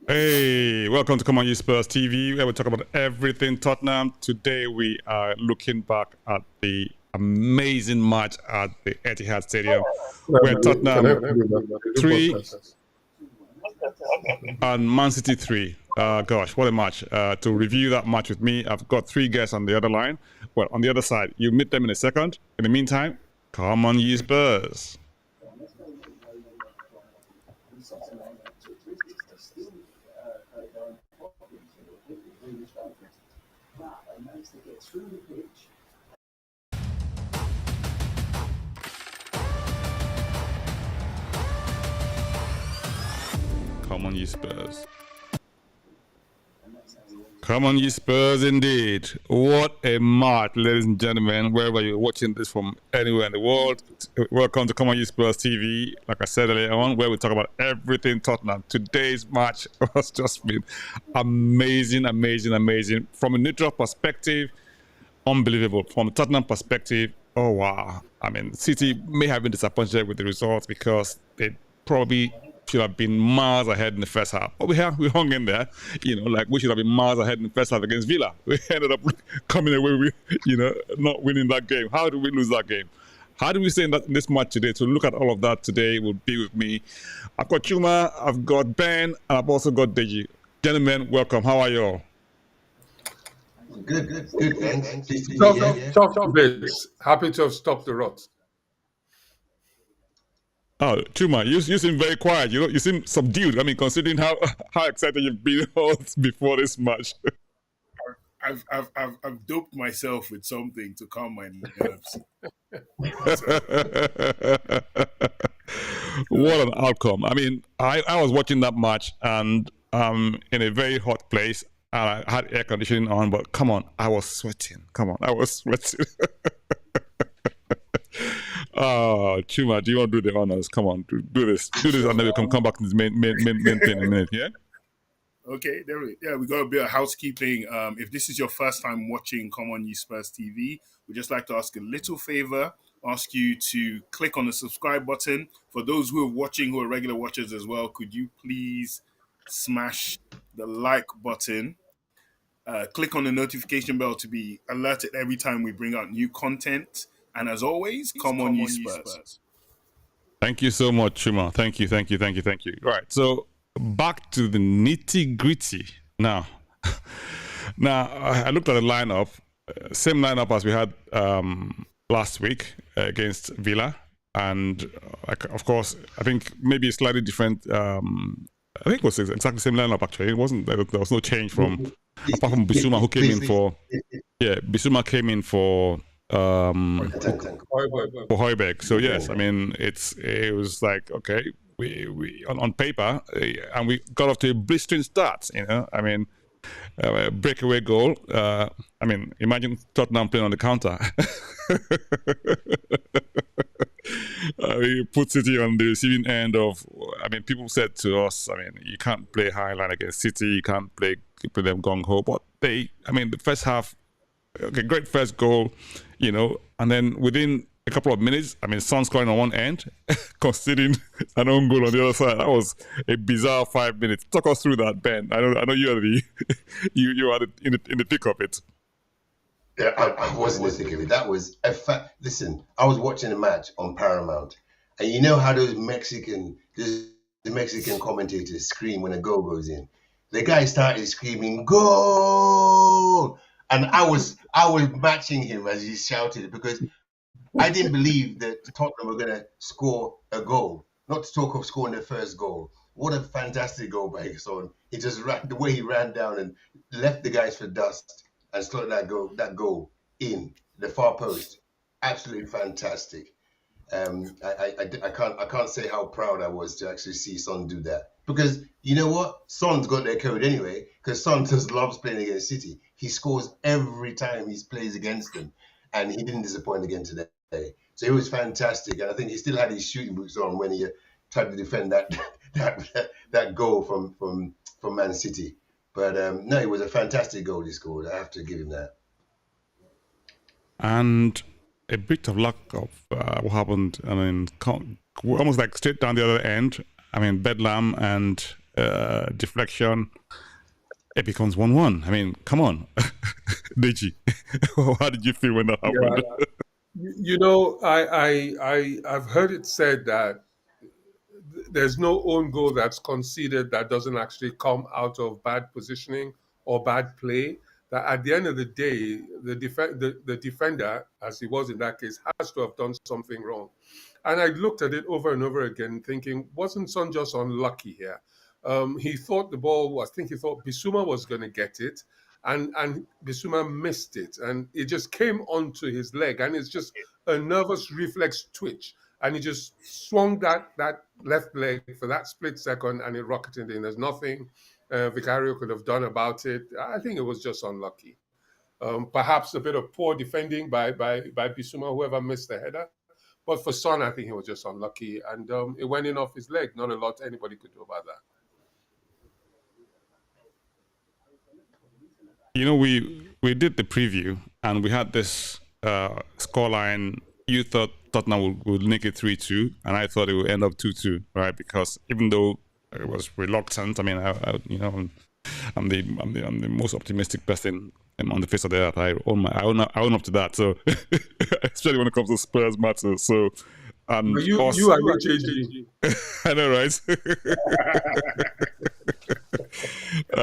Hey, welcome to Come On You Spurs TV, where we talk about everything Tottenham. Today we are looking back at the amazing match at the Etihad Stadium, where Tottenham 3 and Man City 3. Gosh, what a match. To review that match with me, I've got 3 guests on the other line. Well, on the other side. You'll meet them in a second. In the meantime, come on you Spurs. Come on, you Spurs. Come on, you Spurs, indeed. What a match, ladies and gentlemen. Wherever you're watching this from anywhere in the world, welcome to Come on, you Spurs TV. Like I said earlier on, where we talk about everything Tottenham. Today's match has just been amazing, amazing, amazing. From a neutral perspective, unbelievable. From a Tottenham perspective, oh wow. I mean, City may have been disappointed with the results because they probably should have been miles ahead in the first half. But we hung in there, like we should have been miles ahead in the first half against Villa. We ended up coming away with, not winning that game. How did we lose that game? How do we say in this match today? To look at all of that today will be with me. I've got Chuma, I've got Ben, and I've also got Deji. Gentlemen, welcome. How are you all? Good. Thanks. Stop this. Happy to have stopped the rot. Oh, Chuma, you seem very quiet. You seem subdued. I mean, considering how excited you've been before this match. I've doped myself with something to calm my nerves. What an outcome! I mean, I was watching that match and in a very hot place. I had air conditioning on, but come on, I was sweating. Oh, Chuma, do you want to do the honors? Come on, do this, and then we can come back to this main thing in a minute, yeah? Okay, we got a bit of housekeeping. If this is your first time watching Come On You Spurs TV, we'd just like to ask a little favor, ask you to click on the subscribe button. For those who are watching, who are regular watchers as well, could you please smash the like button? Click on the notification bell to be alerted every time we bring out new content. And as always, come on you Spurs. Thank you so much, Chuma. Thank you. Right, so back to the nitty gritty. Now, I looked at the lineup, same lineup as we had last week against Villa, and of course, I think maybe slightly different. I think it was exactly the same lineup actually. It wasn't. There was no change from apart from Bissouma, who came in for. Yeah, Bissouma came in for Højbjerg. So yes, I mean it was like okay, we on paper and we got off to a blistering start. I mean, breakaway goal. I mean, imagine Tottenham playing on the counter. We put City on the receiving end of. I mean, people said to us, I mean, you can't play high line against City. You can't play them gung ho. But the first half. Okay, great first goal, and then within a couple of minutes, I mean, Son scoring on one end, conceding an own goal on the other side. That was a bizarre 5 minutes. Talk us through that, Ben. I know you are you are in the thick of it. Yeah, I wasn't in the thick of it. That was a fact. Listen, I was watching a match on Paramount, and you know how those Mexican commentators scream when a goal goes in. The guy started screaming "Goal!" And I was matching him as he shouted it because I didn't believe that Tottenham were going to score a goal. Not to talk of scoring their first goal. What a fantastic goal by Son. He just the way he ran down and left the guys for dust and slotted that goal in the far post. Absolutely fantastic. I can't say how proud I was to actually see Son do that. Because you know what? Son's got their code anyway, because Son just loves playing against City. He scores every time he plays against them, and he didn't disappoint again today. So it was fantastic, and I think he still had his shooting boots on when he tried to defend that goal from Man City. But no, it was a fantastic goal he scored. I have to give him that. And a bit of luck of what happened. I mean, almost like straight down the other end. I mean, bedlam and deflection. It becomes 1-1. I mean, come on, Deji. How did you feel when that happened? I've heard it said that there's no own goal that's conceded that doesn't actually come out of bad positioning or bad play. That at the end of the day, the defender, as he was in that case, has to have done something wrong. And I looked at it over and over again, thinking, wasn't Son just unlucky here? He thought the ball, I think he thought Bissouma was going to get it, and Bissouma missed it, and it just came onto his leg, and it's just a nervous reflex twitch, and he just swung that left leg for that split second, and it rocketed in. There's nothing Vicario could have done about it. I think it was just unlucky. Perhaps a bit of poor defending by Bissouma, whoever missed the header. But for Son, I think he was just unlucky, and it went in off his leg. Not a lot anybody could do about that. You know, we did the preview, and we had this scoreline. You thought Tottenham would make it 3-2, and I thought it would end up 2-2, right? Because even though it was reluctant, I mean, I'm the most optimistic person on the face of the earth. I own up to that. So especially when it comes to Spurs matters. So you are changing. I know, right?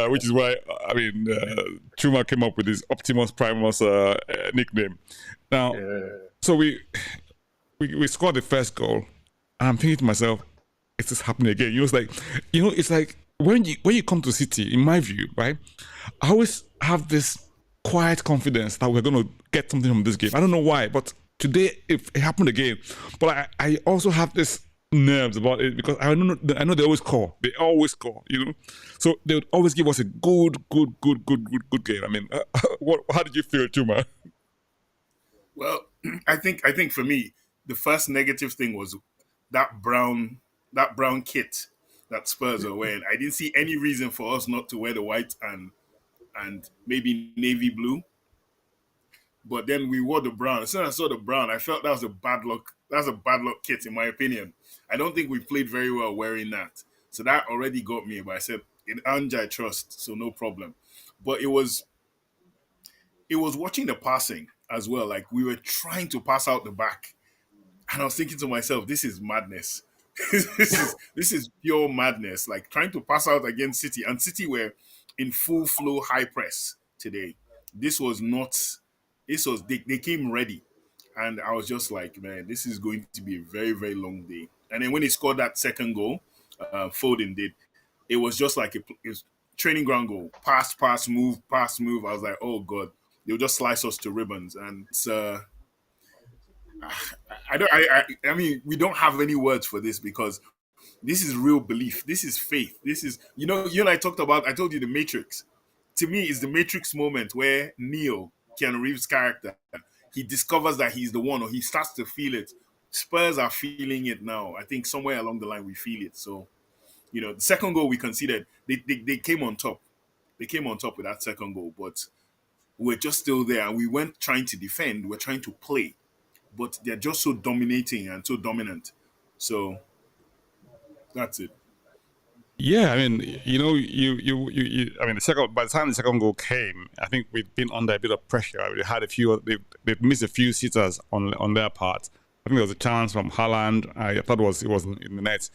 Which is why I mean Chuma came up with his Optimus Primus nickname. Now, so we scored the first goal, and I'm thinking to myself, is this happening again? It's like when you come to City, in my view, right? I always have this quiet confidence that we're going to get something from this game. I don't know why, but today it happened again. But I also have this nerves about it because I know they always score. They always score, So they would always give us a good game. I mean, how did you feel, Chuma? Well, I think for me, the first negative thing was that brown kit that Spurs are wearing. I didn't see any reason for us not to wear the white and maybe navy blue. But then we wore the brown. As soon as I saw the brown, I felt that was a bad luck. That's a bad luck kit, in my opinion. I don't think we played very well wearing that. So that already got me. But I said, in Anja I trust, so no problem. But it was watching the passing as well. Like, we were trying to pass out the back. And I was thinking to myself, this is madness. this is pure madness. Like, trying to pass out against City. And City were in full flow high press today. They came ready. And I was just like, man, this is going to be a very, very long day. And then when he scored that second goal, Foden did, it was just like it was training ground goal. Pass, move. I was like, oh, God. They'll just slice us to ribbons. And it's, I mean, we don't have any words for this because this is real belief. This is faith. This is, you and I told you the Matrix. To me, it's the Matrix moment where Neo, Keanu Reeves' character, he discovers that he's the one, or he starts to feel it. Spurs are feeling it now. I think somewhere along the line we feel it. So, the second goal we conceded, they came on top. They came on top with that second goal, but we're just still there. And we weren't trying to defend. We're trying to play. But they're just so dominating and so dominant. So that's it. Yeah, I mean, I mean, by the time the second goal came, I think we'd been under a bit of pressure. We had they've missed a few sitters on their part. I think there was a chance from Haaland. I thought it wasn't in the net,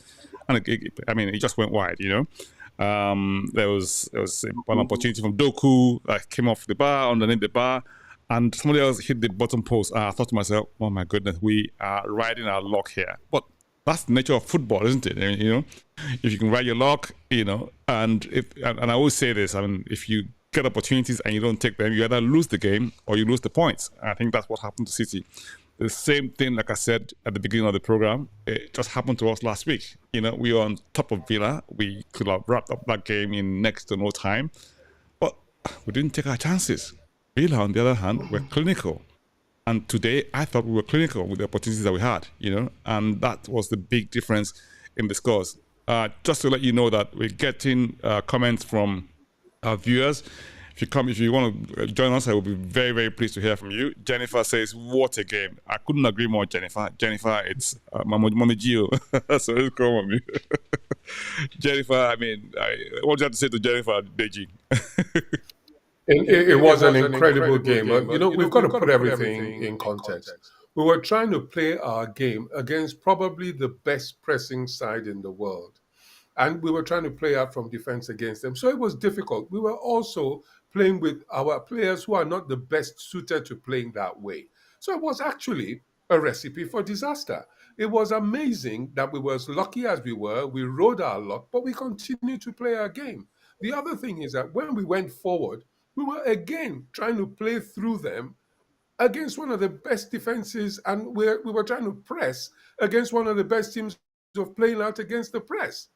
and it just went wide. There was an opportunity from Doku that came off the bar, underneath the bar, and somebody else hit the bottom post. I thought to myself, oh my goodness, we are riding our luck here. But that's the nature of football, isn't it? If you can ride your luck, and I always say this, I mean, if you get opportunities and you don't take them, you either lose the game or you lose the points. I think that's what happened to City. The same thing, like I said at the beginning of the program, it just happened to us last week. We were on top of Villa. We could have wrapped up that game in next to no time, but we didn't take our chances. Villa, on the other hand, were clinical. And today, I thought we were clinical with the opportunities that we had, and that was the big difference in the scores. Just to let you know that we're getting comments from our viewers. if you want to join us, I will be very, very pleased to hear from you. Jennifer says, "What a game!" I couldn't agree more, Jennifer. Jennifer, it's Mommy Gio. So let's go on me. Jennifer, I mean, what do you have to say to Jennifer, Deji? It was an incredible game. But, we've got to put everything in context. We were trying to play our game against probably the best pressing side in the world. And we were trying to play out from defense against them. So it was difficult. We were also playing with our players who are not the best suited to playing that way. So it was actually a recipe for disaster. It was amazing that we were as lucky as we were. We rode our luck, but we continued to play our game. The other thing is that when we went forward, we were again trying to play through them against one of the best defenses, and we were trying to press against one of the best teams of playing out against the press.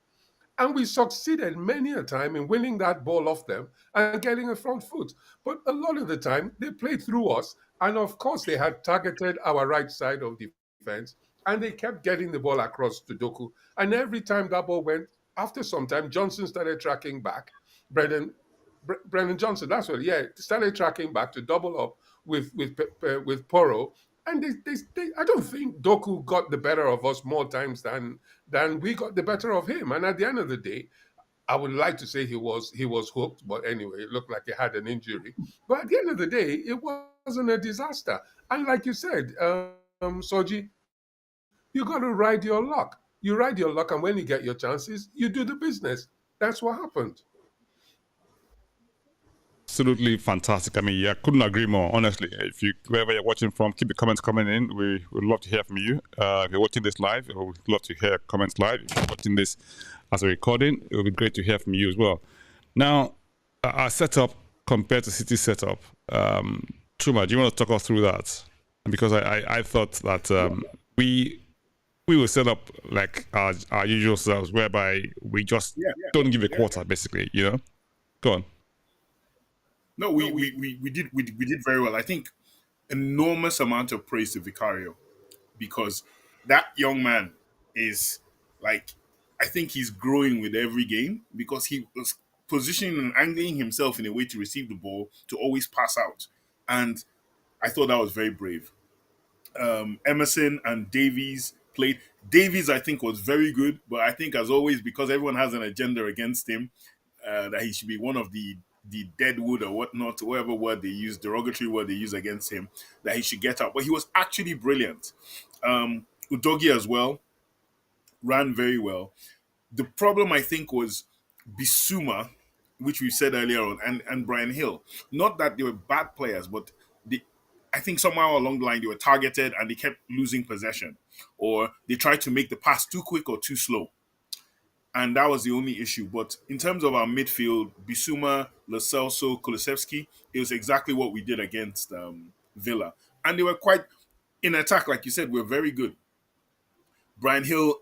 And we succeeded many a time in winning that ball off them and getting a front foot. But a lot of the time, they played through us. And of course, they had targeted our right side of defense. And they kept getting the ball across to Doku. And every time that ball went, after some time, Johnson started tracking back. Brendan Johnson, that's what, started tracking back to double up with Poro. And I don't think Doku got the better of us more times than we got the better of him. And at the end of the day, I would like to say he was hooked, but anyway, it looked like he had an injury. But at the end of the day, it wasn't a disaster. And like you said, Soji, you got to ride your luck. You ride your luck, and when you get your chances, you do the business. That's what happened. Absolutely fantastic. I mean, yeah, couldn't agree more. Honestly, wherever you're watching from, keep the comments coming in. We would love to hear from you. If you're watching this live, we would love to hear comments live. If you're watching this as a recording, it would be great to hear from you as well. Now, our setup compared to City's setup, Chuma, do you want to talk us through that? Because I thought that we will set up like our usual selves, whereby we just don't give a quarter, basically. Go on. No, we did very well. I think enormous amount of praise to Vicario, because that young man is like, I think he's growing with every game, because he was positioning and angling himself in a way to receive the ball to always pass out, and I thought that was very brave. Emerson and Davies played. Davies, I think, was very good, but I think, as always, because everyone has an agenda against him, that he should be one of the deadwood or whatnot, whatever word they use, derogatory word they use against him, that he should get out. But he was actually brilliant. Udogie as well ran very well. The problem, I think, was Bissouma, which we said earlier on, and Brian Hill. Not that they were bad players, but I think somehow along the line they were targeted and they kept losing possession, or they tried to make the pass too quick or too slow. And that was the only issue. But in terms of our midfield, Bissouma, Lo Celso, Kulusevski, it was exactly what we did against Villa. And they were quite, in attack, like you said, we were very good. Brian Hill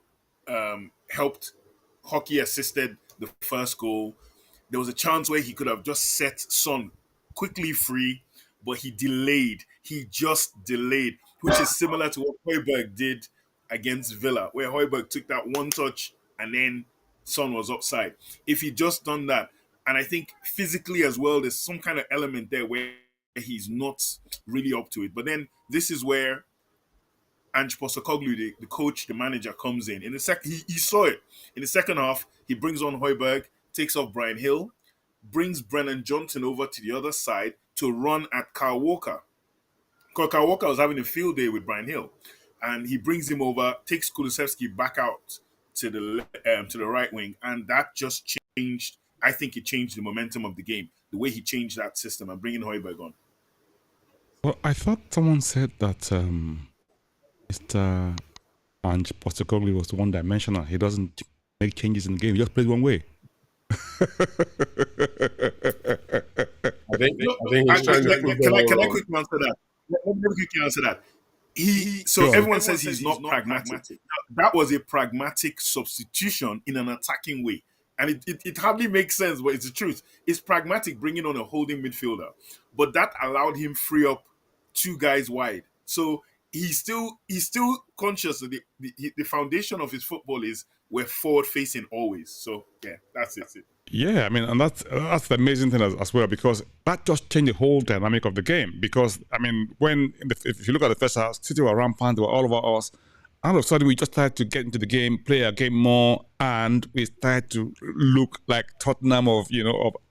helped. Hockey assisted the first goal. There was a chance where he could have just set Son quickly free, but he delayed. He just delayed, which is similar to what Højbjerg did against Villa, where Højbjerg took that one touch and then Son was offside. If he just done that, and I think physically as well, there's some kind of element there where he's not really up to it. But then this is where Ange Postecoglou, the coach, the manager, comes in. In the second, he saw it. In the second half, he brings on Højbjerg, takes off Brian Hill, brings Brennan Johnson over to the other side to run at Kyle Walker. Because Kyle Walker was having a field day with Brian Hill. And he brings him over, takes Kulusevski back out to the right wing, and that just changed. I think it changed the momentum of the game, the way he changed that system and bringing Højbjerg on. Well, I thought someone said that Mr. Ange Postecoglou was one-dimensional. He doesn't make changes in the game. He just plays one way. I think he's trying to. Can I quickly answer that? Let me quickly answer that. Everyone says he's not pragmatic. That was a pragmatic substitution in an attacking way. And it hardly makes sense, but it's the truth. It's pragmatic bringing on a holding midfielder. But that allowed him free up two guys wide. So he's still conscious that the foundation of his football is we're forward facing always. So yeah, that's it. Yeah, I mean, and that's the amazing thing as well, because that just changed the whole dynamic of the game. Because I mean, if you look at the first half, City were rampant, they were all over us. All of a sudden, we just started to get into the game, play our game more, and we started to look like Tottenham of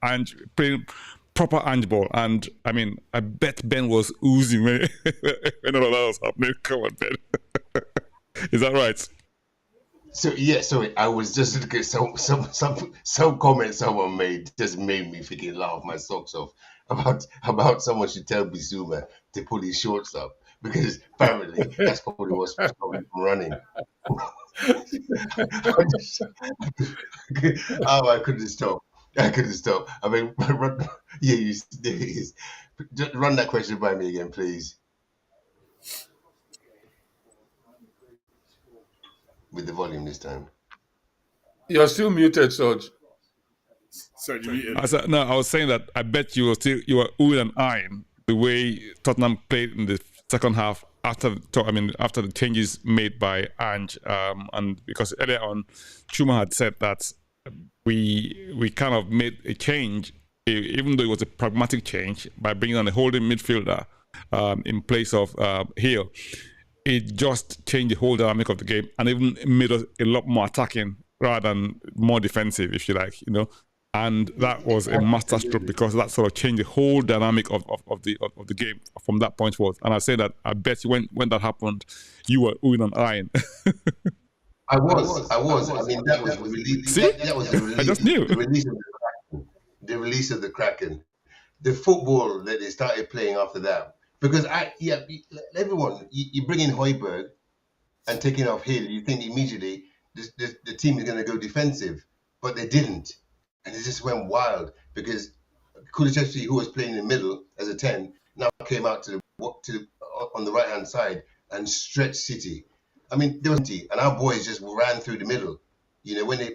Ange, playing proper Ange ball. And I mean, I bet Ben was oozing when all of that was happening. Come on, Ben. Is that right? So yeah, sorry, I was just looking at some comment someone made just made me freaking laugh my socks off about someone should tell Bizuma to pull his shorts up because apparently that's probably what's stopping him from running. Oh, I couldn't stop. I mean, yeah, there it is. Just run that question by me again, please, with the volume this time. You're still muted, Soj. Sorry, I was saying that I bet you were oohing and eyeing the way Tottenham played in the second half after the changes made by Ange, and because earlier on, Chuma had said that we kind of made a change, even though it was a pragmatic change, by bringing on a holding midfielder in place of Hill. It just changed the whole dynamic of the game and even made us a lot more attacking rather than more defensive, if you like, And that was a masterstroke because that sort of changed the whole dynamic of the game from that point forward. And I say that I bet you when that happened, you were oohing and eyeing. I was. I mean, that was the release. See? That was the release. I just knew. The release of the Kraken. The release of the Kraken. The football that they started playing after that. Because everyone, you bring in Højbjerg and taking off Hill, you think immediately the team is going to go defensive, but they didn't, and it just went wild because Kulusevski, who was playing in the middle as a 10, now came out on the right hand side and stretched City. I mean, there was and our boys just ran through the middle. When they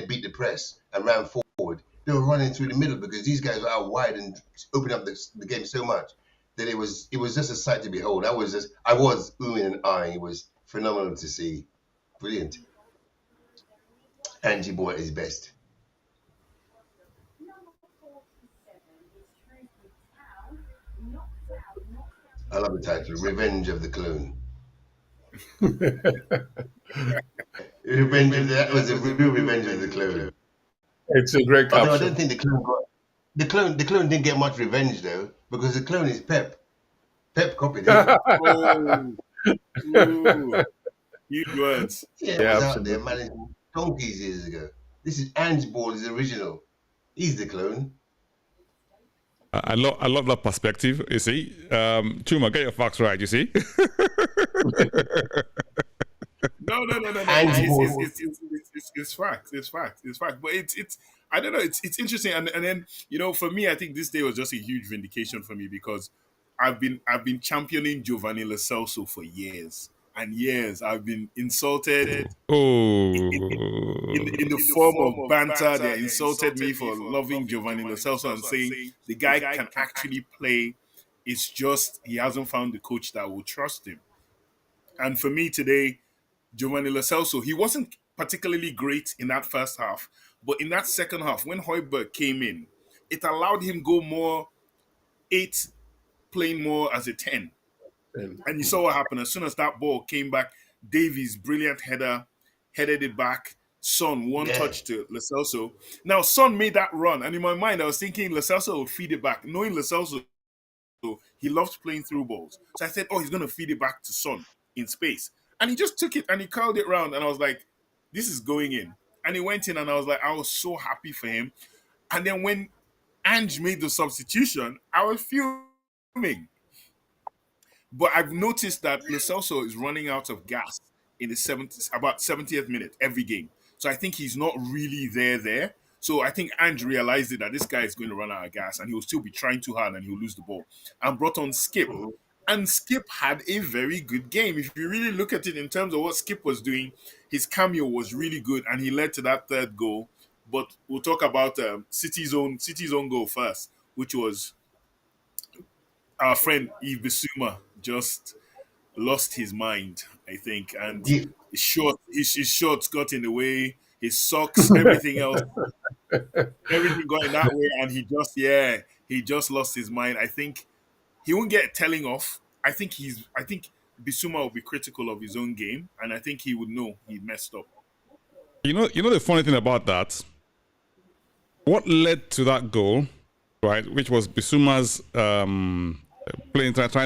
beat the press and ran forward, they were running through the middle because these guys were out wide and opened up the game so much that it was just a sight to behold. I was oohing and eyeing. It was phenomenal to see. Brilliant. Angie boy at his best. I love the title, Revenge of the Clone. That was a real Revenge of the Clone. It's a great caption. I don't think the clone didn't get much revenge though, because the clone is Pep. Pep copied it. Huge words. Yeah, was out there managing donkeys years ago. This is Ange Ball is original. He's the clone. I love that perspective. You see, Chuma, get your facts right. You see. No. It's fact. But it's I don't know. It's interesting, and then for me, I think this day was just a huge vindication for me because I've been championing Giovanni Lo Celso for years and years. I've been insulted in the form of banter. They insulted me for loving Giovanni Lo Celso and saying the guy can actually play. It's just he hasn't found the coach that will trust him. And for me today, Giovanni Lo Celso, he wasn't particularly great in that first half, but in that second half, when Højbjerg came in, it allowed him go more 8, playing more as a 10. And you saw what happened. As soon as that ball came back, Davies, brilliant header, headed it back. Son, one touch to Lo Celso. Now, Son made that run, and in my mind, I was thinking Lo Celso would feed it back. Knowing Lo Celso, he loves playing through balls. So I said, he's going to feed it back to Son in space. And he just took it and he curled it round. And I was like, this is going in. And he went in and I was so happy for him. And then when Ange made the substitution, I was fuming. But I've noticed that Lo Celso is running out of gas in the about 70th minute every game. So I think he's not really there. So I think Ange realized that this guy is going to run out of gas and he will still be trying too hard and he'll lose the ball. And brought on Skip. And Skip had a very good game. If you really look at it in terms of what Skip was doing, his cameo was really good and he led to that third goal. But we'll talk about City's own goal first, which was our friend Yves Bissouma just lost his mind, I think, and Yeah, his shorts got in the way, his socks, everything got in that way, and he just lost his mind. I think he won't get telling off. I think Bissouma will be critical of his own game, and I think he would know he messed up. You know the funny thing about that. What led to that goal, right? Which was Bissouma's trying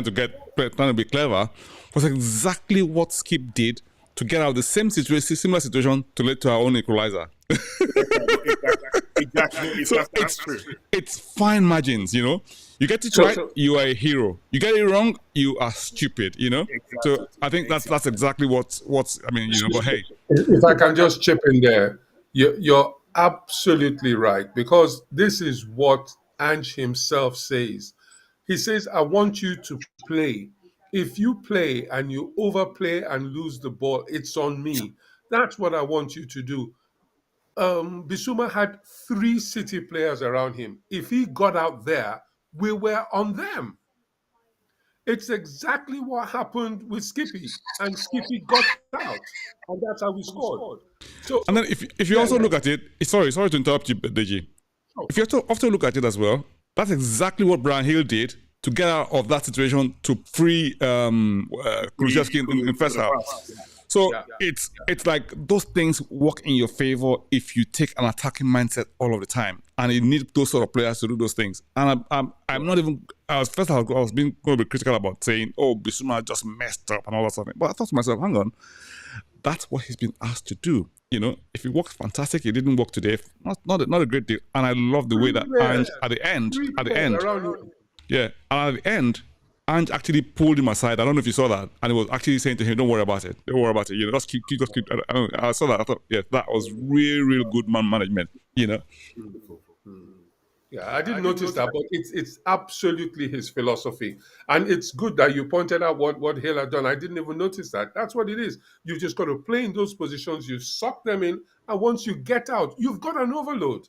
to be clever, was exactly what Skip did to get out of the similar situation to lead to our own equalizer. Exactly. So That's true. it's fine margins, you know. You get it right, you are a hero. You get it wrong, you are stupid, you know. Exactly. So I think that's exactly what's I mean, you know. But hey, If I can just chip in there, you're absolutely right, because this is what Ange himself says. He says, I want you to play. If you play and you overplay and lose the ball, it's on me. That's what I want you to do. Bissouma had 3 City players around him. If he got out there, we were on them. It's exactly what happened with Skippy, and Skippy got out, and that's how we scored. So, and then if you also look at it, sorry to interrupt you, Deji. If you also look at it as well, that's exactly what Brian Hill did to get out of that situation to free Kulusevski in first half. So it's like those things work in your favor if you take an attacking mindset all of the time, and you need those sort of players to do those things. And I'm not even. I was going to be critical about saying, "Oh, Bissouma just messed up" and all that stuff. But I thought to myself, "Hang on, that's what he's been asked to do. You know, if it works, fantastic. It didn't work today. Not a great deal." And I love the way that Ange at the end, Ange actually pulled him aside. I don't know if you saw that, and he was actually saying to him, "Don't worry about it. Don't worry about it. You know, just keep." I saw that. I thought, yeah, that was real good man management. You know. Yeah, I didn't notice that, but it's absolutely his philosophy, and it's good that you pointed out what Hill had done. I didn't even notice that. That's what it is. You just got to play in those positions. You suck them in, and once you get out, you've got an overload.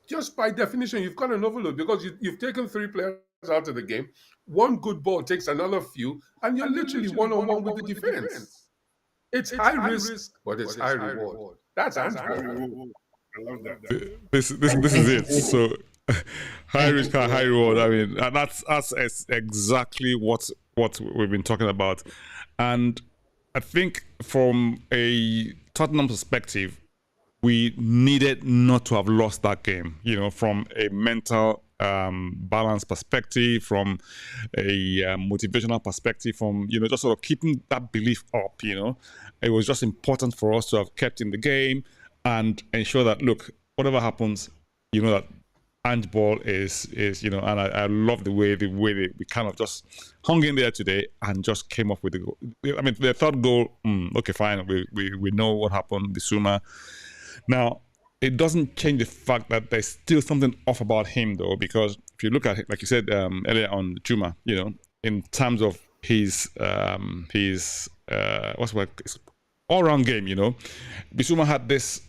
Just by definition, you've got an overload because you've taken 3 players out of the game. One good ball takes another few, and you're literally one-on-one with the defense. It's high risk, but it's high reward. That's Ange. I love that. This is it. So high risk, high reward. I mean, and that's exactly what we've been talking about. And I think from a Tottenham perspective, we needed not to have lost that game. You know, from a mental balance perspective, from a motivational perspective, from, you know, just sort of keeping that belief up. You know, it was just important for us to have kept in the game and ensure that, look, whatever happens, you know that Ange ball is you know, and I love the way we kind of just hung in there today and just came up with the goal. I mean, the third goal, okay, fine, we know what happened, Bissouma. Now, it doesn't change the fact that there's still something off about him, though, because if you look at it, like you said earlier on Chuma, you know, in terms of his all-round game, you know, Bissouma had this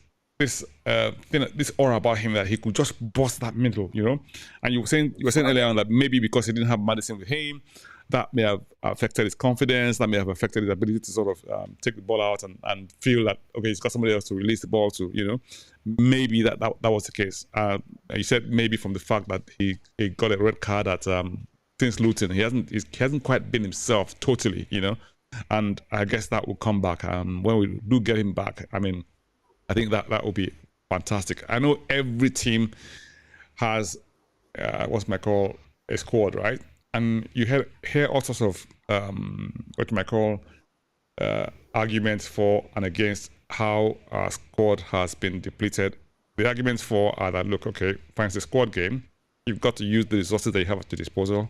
aura about him that he could just bust that middle, you know. And you were saying earlier on that maybe because he didn't have Maddison with him, that may have affected his confidence, that may have affected his ability to sort of take the ball out and feel that, okay, he's got somebody else to release the ball to, you know. Maybe that was the case. You said maybe from the fact that he got a red card at since Luton, he hasn't quite been himself totally, you know. And I guess that will come back. When we do get him back, I mean, I think that will be fantastic. I know every team has a squad, right? And you hear all sorts of arguments for and against how our squad has been depleted. The arguments for are that, look, okay, fine, it's a squad game. You've got to use the resources that you have at your disposal,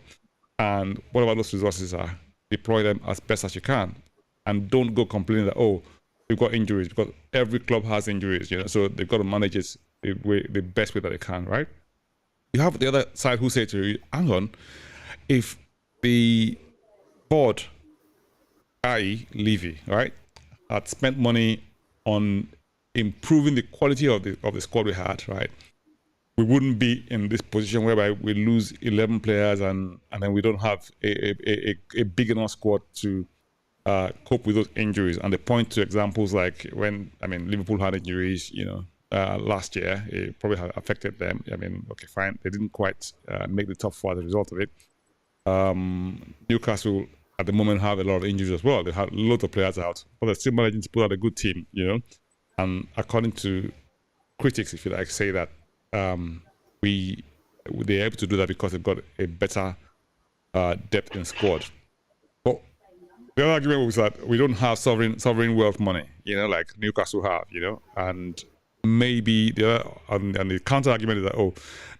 and whatever those resources are, deploy them as best as you can, and don't go complaining that, oh, we've got injuries, because every club has injuries, you know, so they've got to manage it the best way that they can, right? You have the other side who say to you, hang on, if the board, i.e. Levy, right, had spent money on improving the quality of the squad we had, right, we wouldn't be in this position whereby we lose 11 players and then we don't have a big enough squad to cope with those injuries. And they point to examples like when, Liverpool had injuries, last year. It probably had affected them. Okay, fine. They didn't quite make the top 4 as a result of it. Newcastle at the moment have a lot of injuries as well. They had lots of players out, but they're still managing to put out a good team, And according to critics, if you like, say that they're able to do that because they've got a better depth in squad. But the other argument was that we don't have sovereign wealth money, like Newcastle have, and maybe the counter argument is that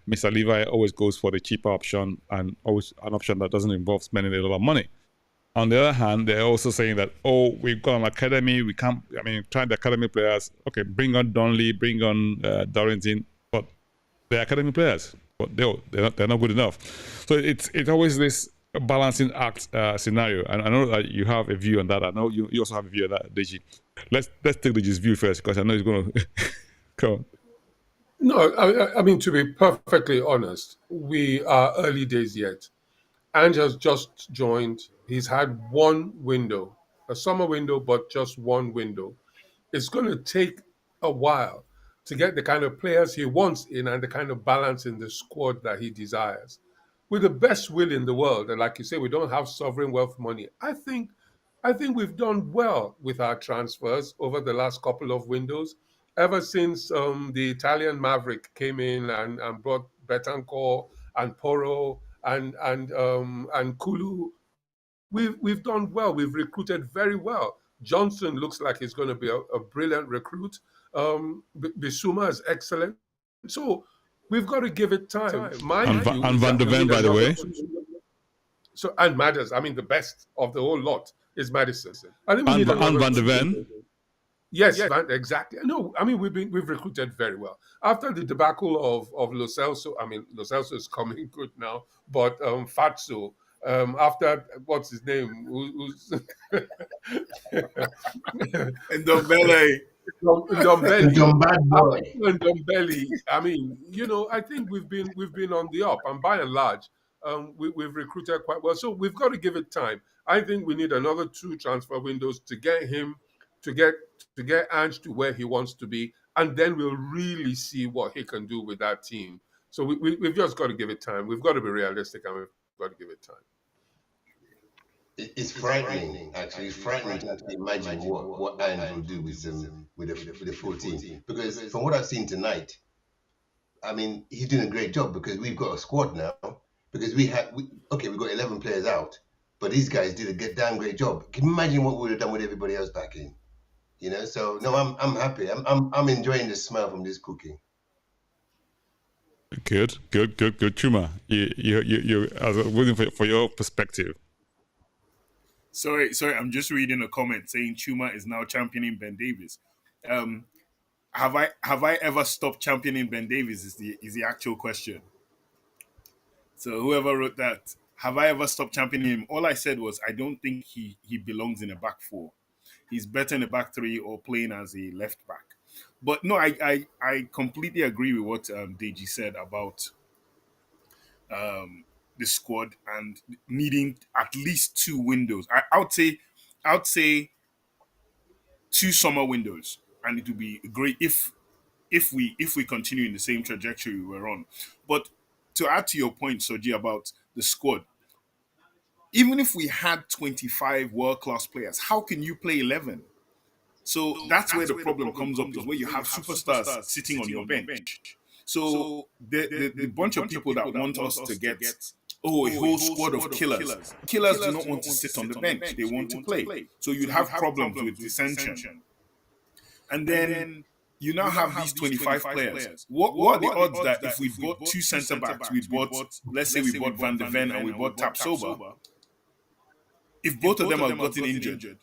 Mr. Levi always goes for the cheaper option and always an option that doesn't involve spending a lot of money. On the other hand, they're also saying that, we've got an academy, we can't, trying the academy players, okay, bring on Donnelly, bring on Dorrington, but they're academy players, but they're not good enough. So it's always this balancing act scenario, and I know that you have a view on that. I know you also have a view on that, Deji. Let's take Deji's view first, because I know he's going to go on. No, to be perfectly honest, we are early days yet. Ange has just joined. He's had one window, a summer window, but just one window. It's going to take a while to get the kind of players he wants in and the kind of balance in the squad that he desires. With the best will in the world, and like you say, we don't have sovereign wealth money. I think we've done well with our transfers over the last couple of windows. Ever since the Italian Maverick came in and brought Betancourt and Porro and Kulu, we've done well. We've recruited very well. Johnson looks like he's going to be a brilliant recruit. Bissouma is excellent. So we've got to give it time. And Van de Ven, by the way. So and Matters. The best of the whole lot is Maddison. And Van de Ven. Yes, exactly. No, we've recruited very well. After the debacle of Lo Celso, Lo Celso is coming good now, but Fatso, after what's his name? Ndombele. Ndombele. I think we've been on the up, and by and large, we've recruited quite well. So we've got to give it time. I think we need another 2 transfer windows to get him to get Ange to where he wants to be, and then we'll really see what he can do with that team. So we've just got to give it time. We've got to be realistic, and we've got to give it time. It's frightening, actually. It's frightening to imagine what Ange will do with the full team. Because from what I've seen tonight, he's doing a great job, because we've got a squad now. Because we've got 11 players out, but these guys did a damn great job. Can you imagine what we would have done with everybody else back in? So no, I'm happy. I'm enjoying the smell from this cooking. Good. Chuma, I was waiting for your perspective. Sorry, I'm just reading a comment saying Chuma is now championing Ben Davies. Have I ever stopped championing Ben Davies is the actual question. So whoever wrote that, have I ever stopped championing him? All I said was I don't think he belongs in a back 4. He's better in a back 3 or playing as a left back. But no, I completely agree with what Deji said about the squad and needing at least 2 windows. I would say 2 summer windows, and it would be great if we continue in the same trajectory we're on. But to add to your point, Soji, about the squad, even if we had 25 world-class players, how can you play 11? So that's where the problem comes up, is where you have superstars sitting on your bench. So the bunch of people that want us to get a whole squad of killers. Killers do not want to sit on the bench. They want to play. So you'd have problems with dissension. And then you now have these 25 players. What are the odds that if we bought 2 centre-backs, let's say we bought Van de Ven and we bought Tapsoba, if both of them have gotten injured,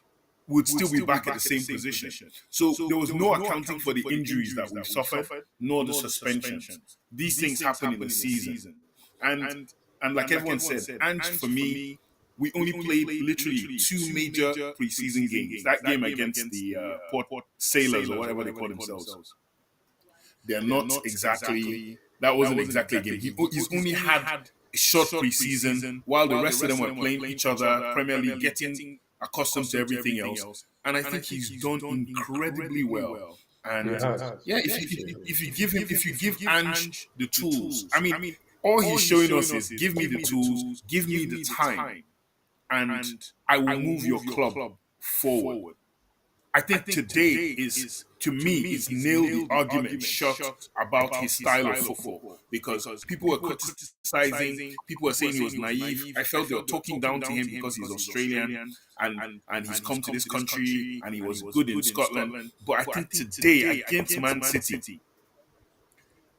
would still be back at the same position. So there was no accounting for the injuries that we've suffered, nor the suspensions. These things happen in the season. And like everyone said, Ange, for me, we only played literally 2 major preseason games. That game against the Port Sailors, or whatever they call themselves. They're not exactly That wasn't exactly a game. He's only had a short preseason while the rest of them were playing each other, Premier League, getting accustomed to everything else. And I think he's done incredibly well. And if you give Ange the tools, I mean, all he's showing us is give me the tools, give me the time, and I will move your club forward. I think today is, to me, is nailed the argument shot about his style of football, because people were criticizing, people were saying he was naive. I felt they were talking down to him because he's Australian and he's come to this country and he was good in Scotland. But I think today against Man City,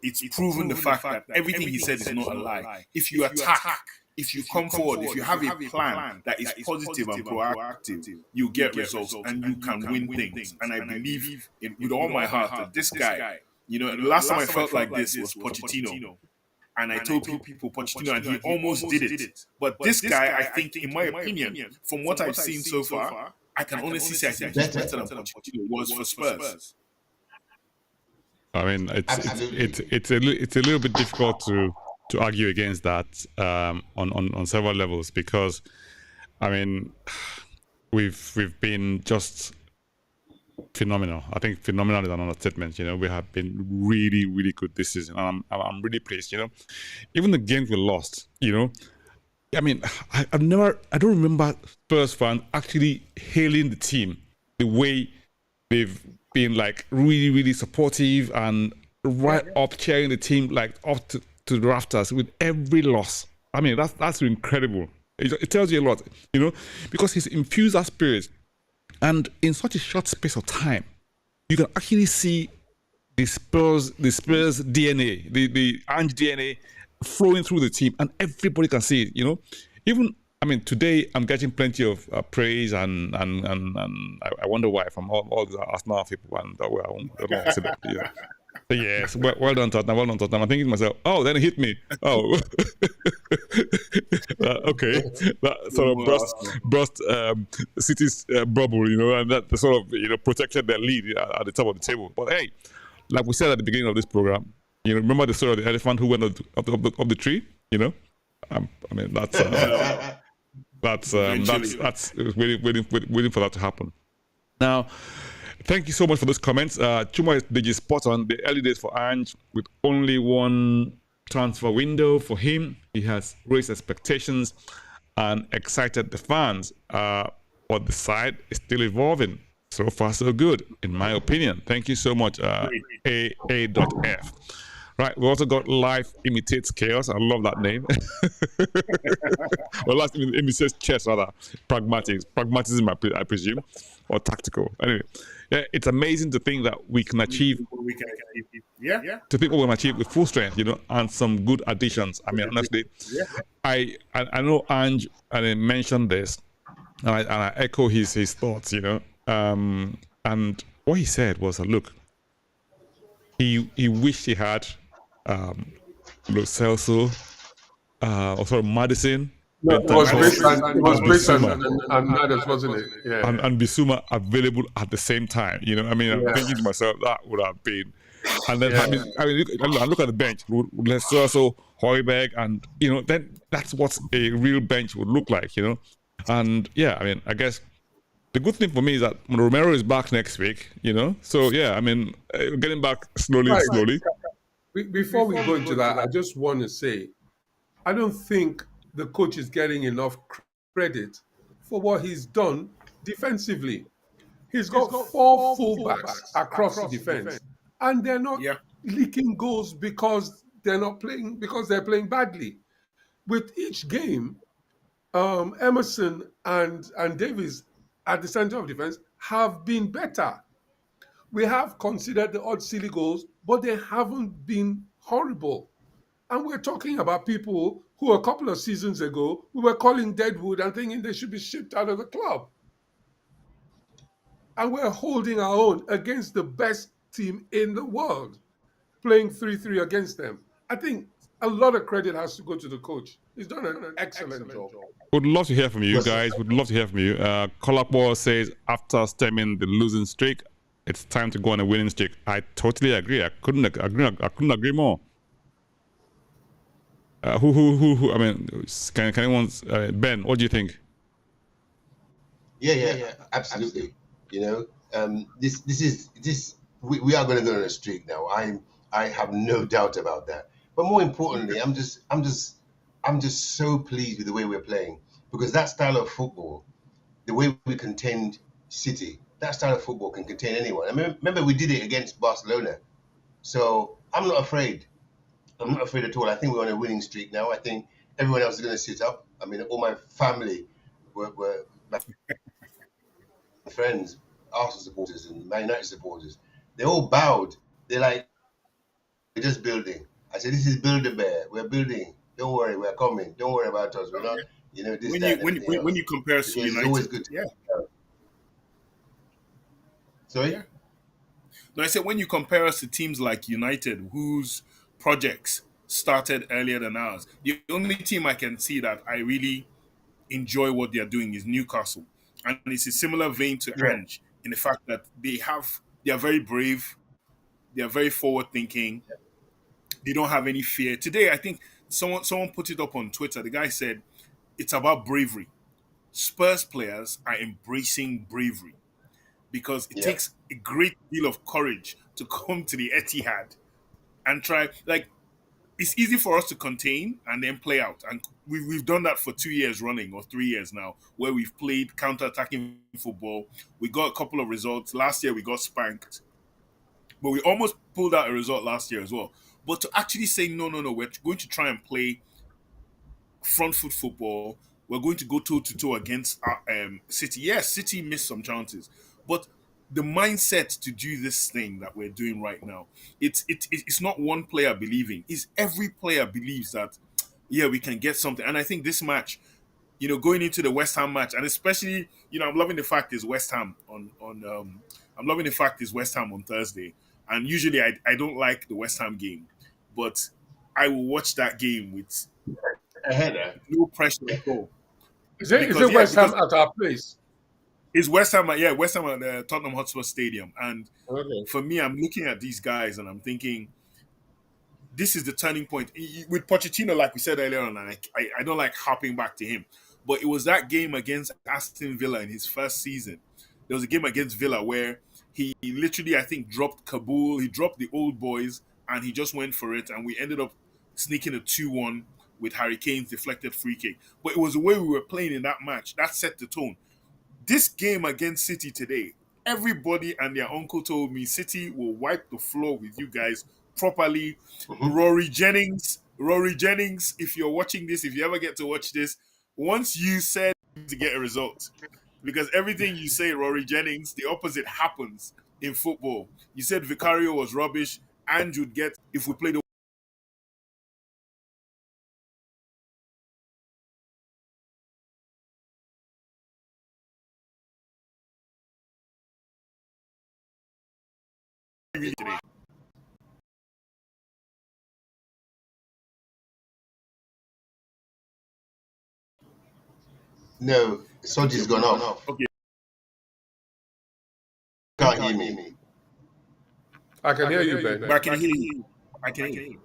it's proven the fact that everything he said is not a lie. If you attack, if you come forward, if you have a plan that is positive and proactive, you get results and you can win things. And I believe with all my heart that this guy, the last time I felt like this was Pochettino. And I told people Pochettino, and he almost did it. But this guy, I think, in my opinion, from what I've seen so far, I can honestly say I think he's better than Pochettino was for Spurs. I mean, it's a little bit difficult to argue against that on several levels, because I mean we've been just phenomenal. I think phenomenal is an understatement. We have been really, really good this season, and I'm really pleased. Even the games we lost. I mean, I don't remember Spurs fans actually hailing the team the way they've been, like, really, really supportive and right up cheering the team, like up to the rafters with every loss. I mean, that's incredible. It tells you a lot, because he's infused that spirit, and in such a short space of time, you can actually see the Spurs DNA, the Ange DNA flowing through the team, and everybody can see it. Even, I mean, today I'm getting plenty of praise, and I wonder why from all the Arsenal people, and I won't say that, Yes, well done, Tottenham. Well done, Tottenham. I'm thinking to myself, then it hit me. Okay, that sort of burst City's bubble, and that sort of protected their lead at the top of the table. But hey, like we said at the beginning of this program, remember the story of the elephant who went up the tree? I mean, that's waiting for that to happen. Now, thank you so much for those comments. Chuma is spot on. The early days for Ange, with only one transfer window for him, he has raised expectations and excited the fans. But the side is still evolving. So far, so good, in my opinion. Thank you so much, A.F. Right, we also got Life Imitates Chaos. I love that name. Well, Life imitates chess, rather. Pragmatism, I presume, or tactical. Anyway, yeah, it's amazing to think that we can achieve. To think we can achieve with full strength, and some good additions. I mean, honestly, I know Ange mentioned this, and I echo his thoughts. And what he said was, look, he wished he had Lo Celso, or sort of Madison. No, it was Bissouma and Madders, wasn't it? Yeah. And Bissouma available at the same time. I mean, I'm thinking to myself, that would have been. And then I mean, look at the bench. Lo Celso, Højbjerg, and then that's what a real bench would look like. And yeah, I mean, I guess the good thing for me is that Romero is back next week. So yeah, I mean, getting back slowly. Before we go into that, I just want to say, I don't think the coach is getting enough credit for what he's done defensively. He's got 4 fullbacks across the defense, and they're not leaking goals because they're playing badly. With each game, Emerson and Davies at the center of defense have been better. We have considered the odd silly goals, but they haven't been horrible. And we're talking about people who a couple of seasons ago, we were calling deadwood and thinking they should be shipped out of the club. And we're holding our own against the best team in the world, playing 3-3 against them. I think a lot of credit has to go to the coach. He's done an excellent job. Would love to hear from you guys. Would love to hear from you. Kolakbo says, after stemming the losing streak, it's time to go on a winning streak. I totally agree. I couldn't agree more. Who? I mean, can anyone? Ben, what do you think? Yeah, absolutely. You know, this we are going to go on a streak now. I have no doubt about that. But more importantly, I'm just so pleased with the way we're playing, because that style of football, the way we contend City, that style of football can contain anyone. I mean, remember we did it against Barcelona, so I'm not afraid. I'm not afraid at all. I think we're on a winning streak now. I think everyone else is going to sit up. I mean, all my family were my friends, Arsenal supporters and Man United supporters. They all bowed. They're like, we're just building. I said, this is Build a Bear. We're building. Don't worry, we're coming. Don't worry about us. We're not, you know, this, When that, you and when everything when else. you compare us to Because it's United, always good to. yeah. Sorry? Yeah. No, I said when you compare us to teams like United, whose projects started earlier than ours, the only team I can see that I really enjoy what they're doing is Newcastle, and it's a similar vein to Yeah. Ange in the fact that they are very brave, they are very forward thinking, they don't have any fear. Today, I think someone put it up on Twitter. The guy said it's about bravery. Spurs players are embracing bravery because it Yeah. takes a great deal of courage to come to the Etihad and try. Like, it's easy for us to contain and then play out, and we've done that for 2 years running or 3 years now, where we've played counter-attacking football. We got a couple of results last year. We got spanked, but we almost pulled out a result last year as well. But to actually say no, we're going to try and play front foot football. We're going to go toe to toe against City. Yes, City missed some chances, but the mindset to do this thing that we're doing right now, it's not one player believing. It's every player believes that, yeah, we can get something. And I think this match, going into the West Ham match, and especially, I'm loving the fact is West Ham I'm loving the fact is West Ham on Thursday. And usually I don't like the West Ham game, but I will watch that game with A header. no pressure at all. Is it West Ham at our place? It's West Ham, West Ham at the Tottenham Hotspur Stadium. And Okay. for me, I'm looking at these guys and I'm thinking, this is the turning point. With Pochettino, like we said earlier on, and I don't like hopping back to him, but it was that game against Aston Villa in his first season. There was a game against Villa where he literally, I think, dropped Kabul, he dropped the old boys, and he just went for it, and we ended up sneaking a 2-1 with Harry Kane's deflected free kick. But it was the way we were playing in that match that set the tone. This game against City today, everybody and their uncle told me City will wipe the floor with you guys properly. Mhm. Rory Jennings, if you're watching this, if you ever get to watch this, once you said to get a result, because everything you say, Rory Jennings, the opposite happens in football. You said Vicario was rubbish, and you'd get if we played. Today. No, Soji's gone off. Okay. Can't hear me. I can hear you, Ben. But I can hear you. I can hear you.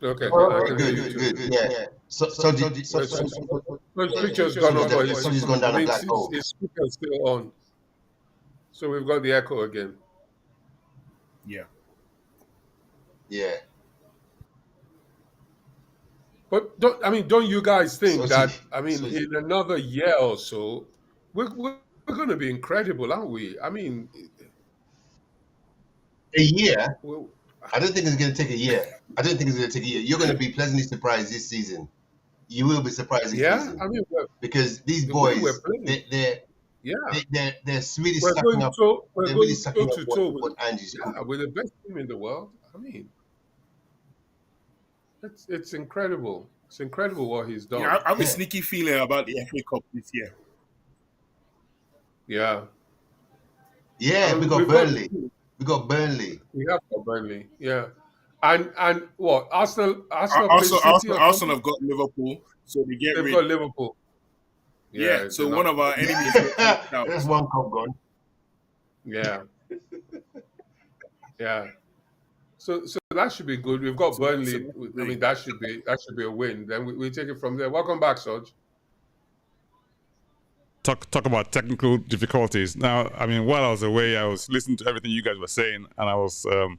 Okay. Good. Yeah. Soji's His picture's gone off, but Soji's gone down a black hole. his speaker's still on. So we've got the echo again. Yeah. Yeah. But don't you guys think Soji- that, Soji. in another year or so, we're going to be incredible, aren't we? A year? Well, I don't think it's going to take a year. You're going to be pleasantly surprised this season. You will be surprised this yeah, season because because these the way boys, we're playing. they're Yeah, really we're sucking going up. to we're They're going really sucking toe up to toe what Angie's cooking. with the best team in the world. It's incredible. It's incredible what he's done. Yeah, I have a Yeah. sneaky feeling about the FA Cup this year. Yeah. Yeah, we got we've Burnley. We got Burnley. We have got Burnley. Yeah. And what? Arsenal plays City or Arsenal something? have got Liverpool, so they get They've rid. got Liverpool. Yeah, so they're one not- of our enemies gets knocked out. That's one cup gone. Yeah. Yeah. So that should be good. We've got Burnley. I mean, that should be a win. Then we take it from there. Welcome back, Sarge. Talk about technical difficulties. Now, I mean, while I was away, I was listening to everything you guys were saying, and I was going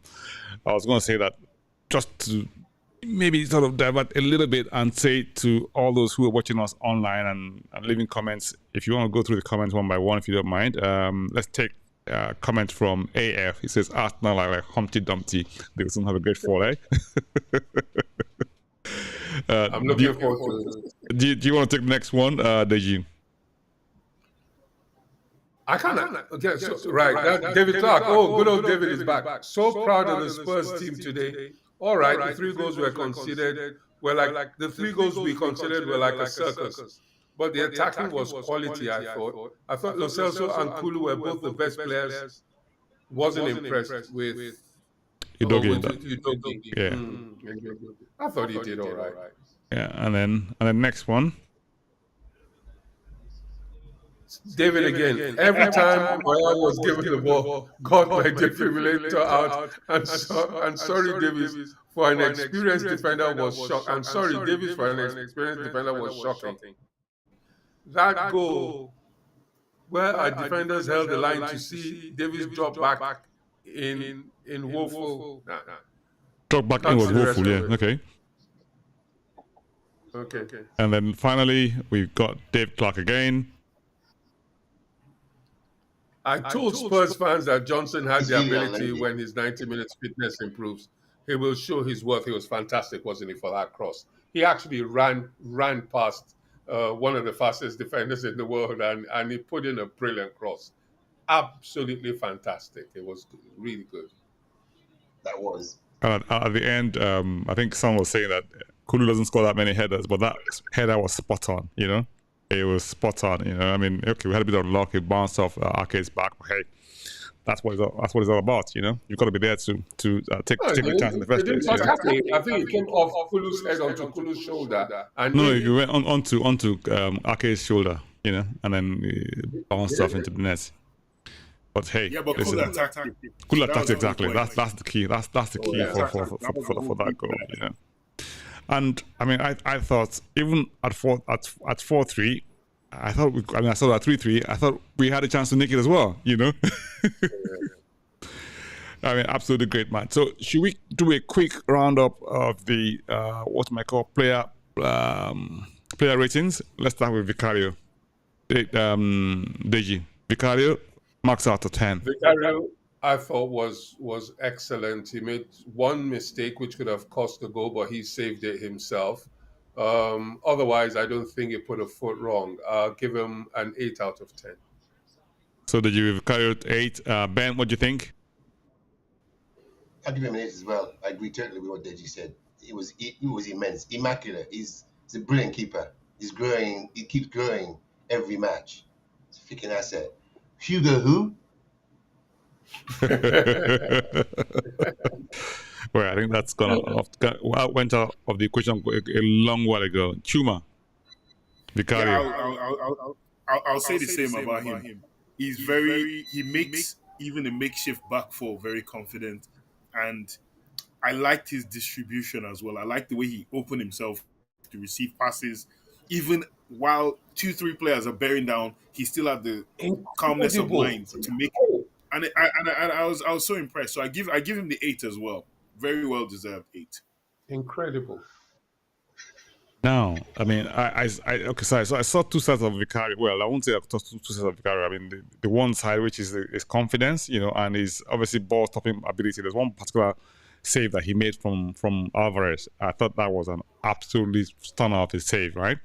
to say that just to maybe sort of divert a little bit and say to all those who are watching us online and leaving comments, if you want to go through the comments one by one, if you don't mind. Let's take a comment from AF. He says, Arsenal are like Humpty Dumpty. They will soon have a great fall, eh? I'm looking forward to it. Do you want to take the next one, Deji? I can't. Okay, right. David Clark. Oh, good old David is back. So proud of the Spurs team today. All right, the 3 goals were considered were like the 3 goals we considered were like a circus. But the attacking was quality, I thought. I thought Lo Celso and Kulu were both the best players. Wasn't impressed with Udogie. Yeah. I thought he did all right. Yeah, and then next one. David again. Every time Royal was given the ball, got my defibrillator out. And sorry, Davis, for an experienced defender was shocking. I'm sorry, Davis, for an experienced defender was shocking. That goal, where our defenders held the line to see Davis drop back in woeful. Drop back in was woeful, yeah. Okay. And then finally, we've got Dave Clark again. I told Spurs fans that Johnson had the ability when his 90 minutes fitness improves. He will show his worth. He was fantastic, wasn't he, for that cross? He actually ran past one of the fastest defenders in the world, and he put in a brilliant cross. Absolutely fantastic. It was really good. That was. At the end, I think someone was saying that Kulu doesn't score that many headers, but that header was spot on, you know? It was spot on, you know. I mean, okay, we had a bit of luck. It bounced off Arcade's back, but hey, that's what it's all about, you know. You've got to be there to take the chance in the first place. I think it came off Kulu's head onto Kulu's shoulder. And no, you went onto Arcade's shoulder, you know, and then it bounced off into the net. But hey, cool attack. Cool attack, exactly. That's the key. That's the key for that goal, you know. And I mean, I thought even at 4-3, I saw that 3-3. I thought we had a chance to nick it as well, you know. I mean, absolutely great match. So should we do a quick roundup of the what might call player ratings? Let's start with Vicario. Deji, Vicario marks out of 10. Vicario, I thought was excellent. He made one mistake which could have cost the goal, but he saved it himself. Otherwise, I don't think he put a foot wrong. I'll give him an 8 out of 10. So did you carry 8? Ben, what do you think? I'll give him an 8 as well. I agree totally with what Deji said. It was immense, immaculate. He's a brilliant keeper. He's growing. He keeps growing every match. It's a freaking asset. Hugo who? Well, I think that's went out of the equation a long while ago. Chuma, Vicario. Yeah, I'll say the same about him. He makes even a makeshift back four very confident, and I liked his distribution as well. I liked the way he opened himself to receive passes, even while 2-3 players are bearing down. He still had the calmness of mind to make it. And I was so impressed. So I give him the 8 as well. Very well deserved 8. Incredible. Now, I mean, so I saw 2 sides of Vicario. Well, I won't say I saw 2 sides of Vicario. I mean, the one side which is his confidence, you know, and his obviously ball stopping ability. There's one particular save that he made from Alvarez. I thought that was an absolutely stunner of his save, right?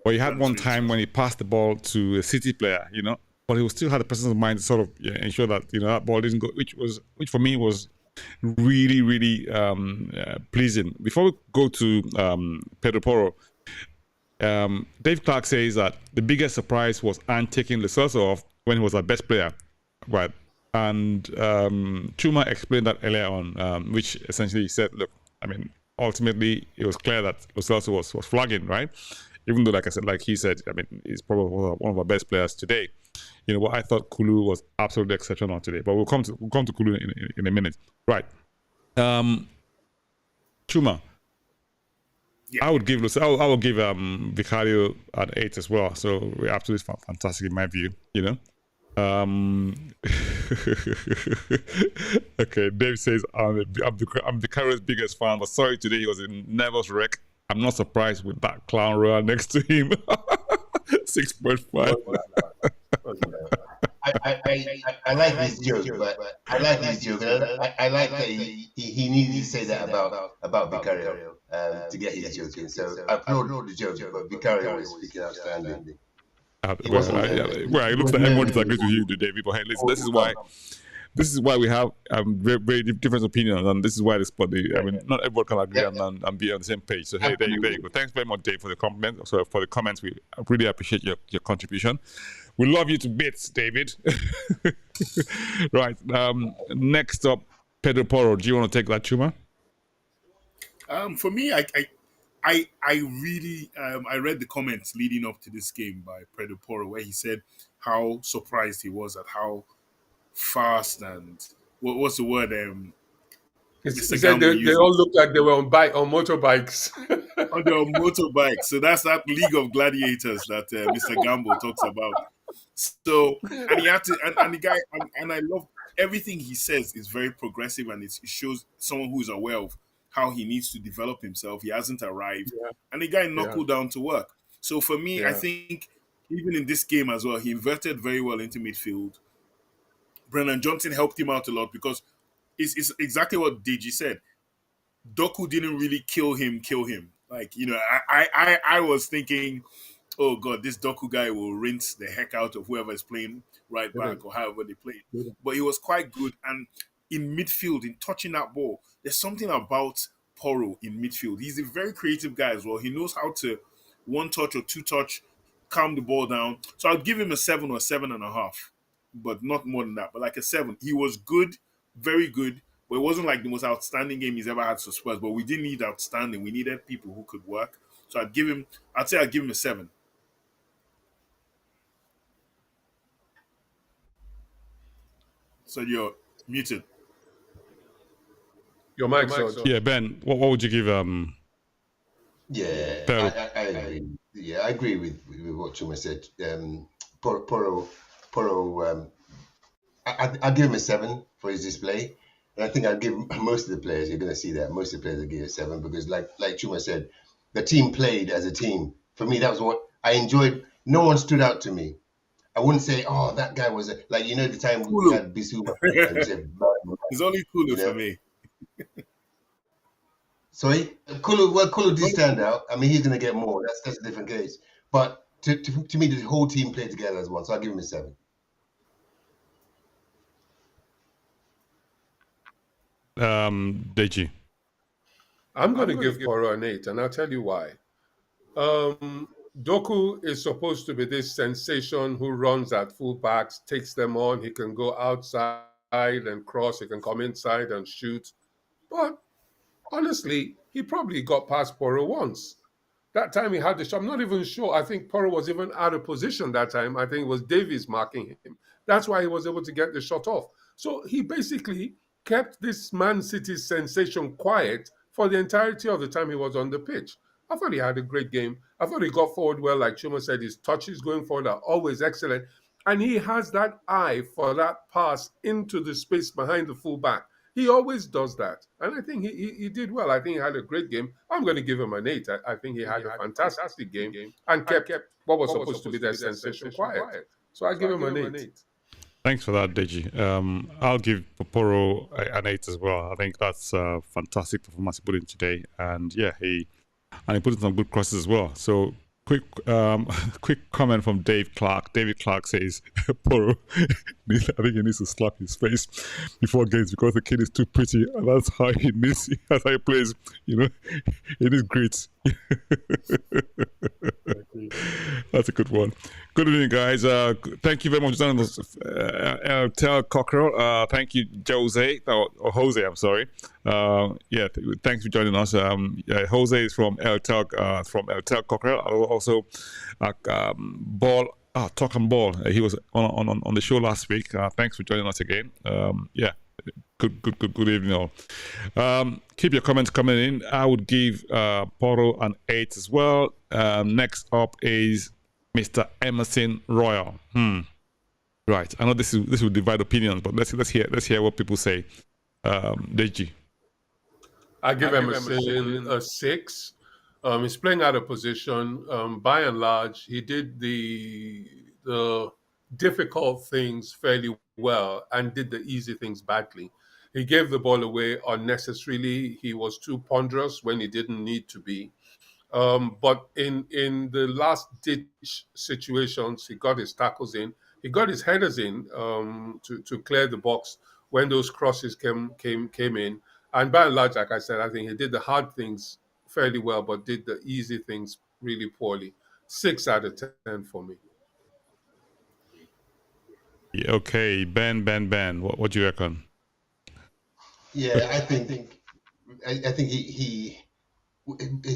But he had one time when he passed the ball to a City player, you know, but he still had the presence of mind to sort of ensure that that ball didn't go, which for me was really, really pleasing. Before we go to Pedro Porro, Dave Clark says that the biggest surprise was Ant taking Lo Celso off when he was our best player, right? And Chuma explained that earlier on, which essentially said, look, I mean, ultimately it was clear that Lo Celso was flagging, right? Even though, like he said, I mean, he's probably one of our best players today. You know, what I thought Kulu was absolutely exceptional today. But we'll come to Kulu in a minute. Right. Chuma. Yeah. I would give Vicario an 8 as well. So we're absolutely fantastic in my view. You know. Okay, Dave says I'm Vicario's biggest fan, but sorry today he was in nervous wreck. I'm not surprised with that clown roar next to him. 6.5. I like this joke, but I like this joke. I like that he needed to say that about Vicario to get his joke in. So I applaud the joke, but Vicario was speaking outstanding. It looks like everyone disagrees with you today, people. Hey, listen, this is why we have very, very different opinions, and this is why this spot. I mean, not everyone can agree and be on the same page. So hey, there you go. Thanks very much, Dave, for the compliment. So for the comments, we really appreciate your contribution. We love you to bits, David. Right. Next up, Pedro Porro. Do you want to take that, Chuma? For me, I really I read the comments leading up to this game by Pedro Porro, where he said how surprised he was at how fast and what's the word? He said they all looked like they were on motorbikes. On their motorbikes. So that's that League of Gladiators that Mr. Gamble talks about. So and he had to and the guy and I love everything he says is very progressive, and it shows someone who is aware of how he needs to develop himself. He hasn't arrived, and the guy knuckled down to work. So for me, I think even in this game as well, he inverted very well into midfield. Brennan Johnson helped him out a lot because it's exactly what Deji said. Doku didn't really kill him. Like, you know, I was thinking, oh God, this Doku guy will rinse the heck out of whoever is playing right back or however they play. But he was quite good. And in midfield, in touching that ball, there's something about Porro in midfield. He's a very creative guy as well. He knows how to one touch or two touch, calm the ball down. So I'd give him a 7 or 7.5, but not more than that. But like a 7. He was good, very good, but it wasn't like the most outstanding game he's ever had for Spurs. But we didn't need outstanding. We needed people who could work. So I'd say I'd give him a 7. So you're muted. Your mic's on. Yeah, Ben, what would you give Yeah, I agree. Yeah, I agree with what Chuma said. Porro, I'll give him a 7 for his display. And I think I'll give most of the players, you're going to see that, most of the players will give a 7 because like Chuma said, the team played as a team. For me, that was what I enjoyed. No one stood out to me. I wouldn't say, oh, that guy was like, you know, the time we had Bissouma. It's only Kulu for me. Sorry? Kulu did stand out. I mean, he's going to get more. That's a different case. But to me, the whole team played together as one. So I'll give him a 7. Deji. I'm going to give Porro an 8, and I'll tell you why. Doku is supposed to be this sensation who runs at fullbacks, takes them on. He can go outside and cross. He can come inside and shoot. But honestly, he probably got past Porro once. That time he had the shot. I'm not even sure. I think Porro was even out of position that time. I think it was Davies marking him. That's why he was able to get the shot off. So he basically kept this Man City sensation quiet for the entirety of the time he was on the pitch. I thought he had a great game. I thought he got forward well. Like Chuma said, his touches going forward are always excellent. And he has that eye for that pass into the space behind the fullback. He always does that. And I think he did well. I think he had a great game. I'm going to give him an 8. I think he had a fantastic game and kept what was supposed to be their sensation quiet. So I give him an 8. Thanks for that, Deji. I'll give Porro an 8 as well. I think that's a fantastic performance he put in today. And yeah, he put in some good crosses as well. So quick comment from Dave Clark. David Clark says, Porro, I think he needs to slap his face before games because the kid is too pretty, and that's how he plays. You know, it is great. That's a good one. Good evening, guys. Thank you very much for joining us. Tell Cockerel. Thank you, Jose. Or Jose, I'm sorry. Thanks for joining us. Jose is from Eltel Cockerel. Also, Talk and Ball. He was on the show last week. Thanks for joining us again. Good evening, all. Keep your comments coming in. I would give Porto an 8 as well. Next up is Mr. Emerson Royal. Right. I know this will divide opinions, but let's hear what people say. Deji. I give Emerson a 6. He's playing out of position. By and large, he did the difficult things fairly well and did the easy things badly. He gave the ball away unnecessarily. He was too ponderous when he didn't need to be. But in the last ditch situations, he got his tackles in. He got his headers in to clear the box when those crosses came in. And by and large, like I said, I think he did the hard things fairly well, but did the easy things really poorly. 6 out of 10 for me. Yeah, okay, Ben. What do you reckon? Yeah, I think he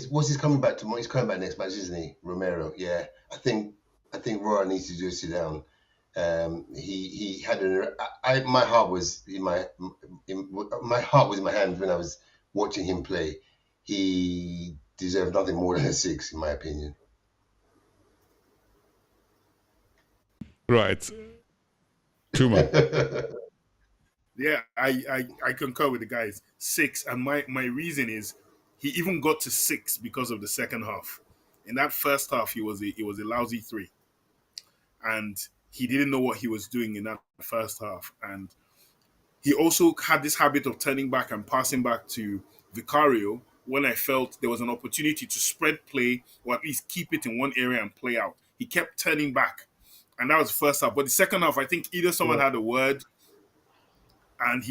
what's he's coming back tomorrow. He's coming back next match, isn't he? Romero. Yeah, I think Roy needs to just sit down. He had my heart was in my hand when I was watching him play. He deserved nothing more than a 6, in my opinion. Right. Tuma. Yeah, I concur with the guys. 6, and my reason is he even got to 6 because of the second half. In that first half, he was a lousy 3, and he didn't know what he was doing in that first half. And he also had this habit of turning back and passing back to Vicario when I felt there was an opportunity to spread play or at least keep it in one area and play out. He kept turning back, and that was the first half. But the second half, I think either someone had a word, and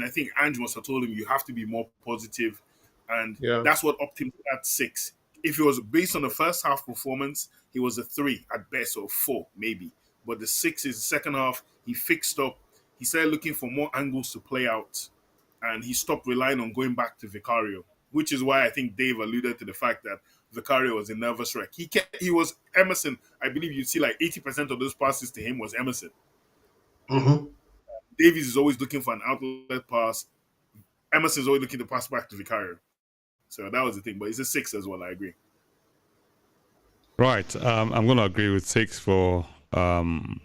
I think Ange must have told him, you have to be more positive, and that's what upped him to that 6. If it was based on the first half performance, he was a 3 at best, or 4 maybe. But the 6 is the second half. He fixed up. He started looking for more angles to play out, and he stopped relying on going back to Vicario, which is why I think Dave alluded to the fact that Vicario was a nervous wreck. He was Emerson. I believe you'd see like 80% of those passes to him was Emerson. Mm-hmm. Davies is always looking for an outlet pass. Emerson is always looking to pass back to Vicario. So that was the thing. But it's a 6 as well, I agree. Right. I'm going to agree with 6 for Mr.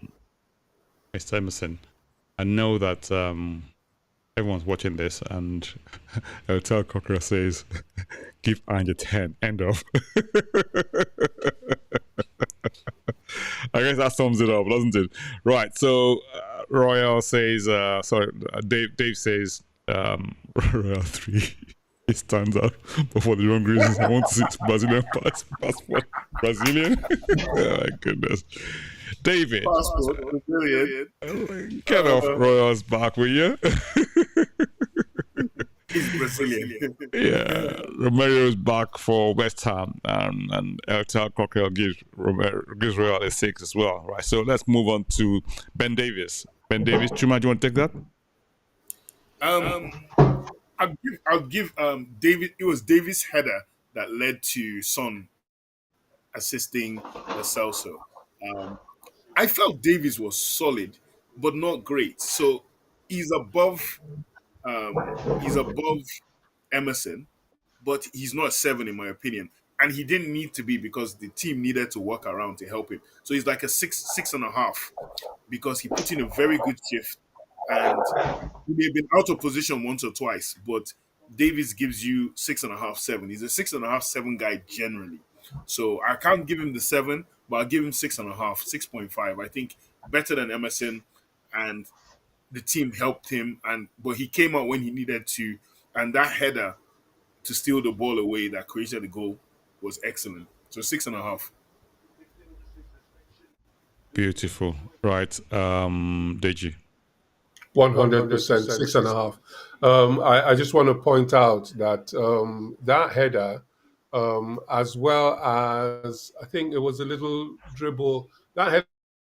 Emerson. I know that everyone's watching this, and Elgato Cocker says, give Ange a 10. End of. I guess that sums it up, doesn't it? Right. So Royal says, Dave says, Royal 3. It stands out, but for the wrong reasons. I want to see Brazilian passport. Brazilian? Oh my goodness. David. Passport, Brazilian. Get off Royal's back, will you? He's Brazilian. Yeah. Romero's back for West Ham, and Elgato Cocker gives Royal a 6 as well. Right. So let's move on to Ben Davis. Ben Davis, Chuma, do you want to take that? I'll give David. It was Davis' header that led to Son assisting the Celso. I felt Davis was solid, but not great. So he's above Emerson, but he's not a 7 in my opinion. And he didn't need to be because the team needed to work around to help him. So he's like a 6.5 because he put in a very good shift. And he may have been out of position once or twice, but Davis gives you 6.5, 7. He's a 6.5, 7 guy generally. So I can't give him the 7, but I'll give him 6.5, 6.5. I think better than Emerson, and the team helped him. But he came out when he needed to, and that header to steal the ball away that created the goal was excellent. So 6.5. Beautiful. Right. Deji. 100%, 6.5. I just want to point out that that header, as well as I think it was a little dribble, that